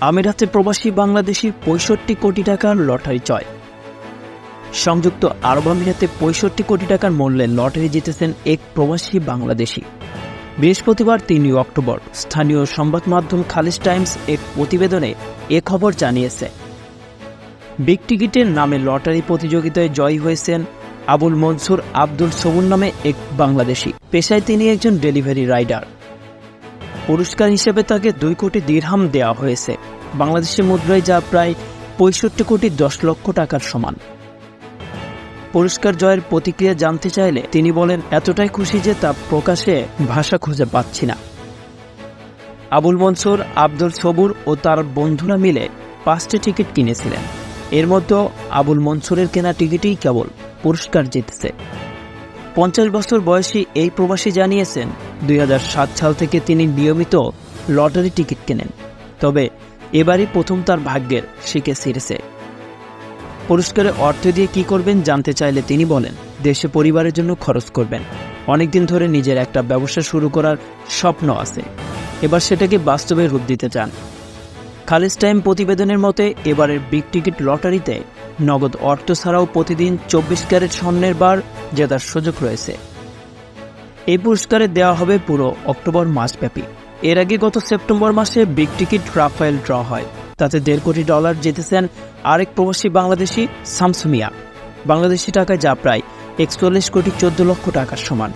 আমিরাতে প্রবাসী বাংলাদেশি ৬৫ কোটি টাকার লটারি জয়। সংযুক্ত আরব আমিরাতে ৬৫ কোটি টাকার মূল্যের লটারি জিতেছেন এক প্রবাসী বাংলাদেশি। বৃহস্পতিবার ৩ অক্টোবর স্থানীয় সংবাদ মাধ্যম খালিজ টাইমস এক প্রতিবেদনে এ খবর জানিয়েছে। বিগ টিকিটের নামে লটারি প্রতিযোগিতায় জয়ী হয়েছেন আবুল মনসুর আব্দুল সবুর নামে এক বাংলাদেশি। পেশায় তিনি একজন ডেলিভারি রাইডার। পুরস্কার হিসেবে তাকে ২ কোটি দিরহাম দেওয়া হয়েছে, বাংলাদেশি মুদ্রায় যা প্রায় ৬৫ কোটি ১০ লক্ষ টাকার সমান। পুরস্কার জয়ের প্রতিক্রিয়া জানতে চাইলে তিনি বলেন, এতটাই খুশি যে তা প্রকাশে ভাষা খুঁজে পাচ্ছি না। আবুল মনসুর আব্দুল সবুর ও তার বন্ধুরা মিলে ৫টি টিকিট কিনেছিলেন। এর মধ্যে আবুল মনসুরের কেনা টিকিটই কেবল পুরস্কার জিতেছে। ৫০ বছর বয়সী এই প্রবাসী জানিয়েছেন, ২০০৭ সাল থেকে তিনি নিয়মিত লটারি টিকিট কেনেন, তবে এবারই প্রথম তার ভাগ্যের শিকে ছিঁড়েছে। পুরস্কারের অর্থ দিয়ে কী করবেন জানতে চাইলে তিনি বলেন, দেশে পরিবারের জন্য খরচ করবেন। অনেকদিন ধরে নিজের একটা ব্যবসা শুরু করার স্বপ্ন আছে, এবার সেটাকে বাস্তবে রূপ দিতে চান। খালিজ টাইম প্রতিবেদনের মতে এবারের বিগ টিকিট লটারিতে নগদ অর্থ ছাড়াও প্রতিদিন ২৪ ক্যারেট স্বর্ণের বার জেতার সুযোগ রয়েছে। এই পুরস্কারে দেওয়া হবে পুরো অক্টোবর মাসব্যাপী। এর আগে গত সেপ্টেম্বর মাসে বিগ টিকিট রাফায়েল ড্র হয়, তাতে $১.৫ কোটি জিতেছেন আরেক প্রবাসী বাংলাদেশি শামসু মিয়া, বাংলাদেশি টাকায় যা প্রায় ৪১ কোটি ১৪ লক্ষ টাকার সমান।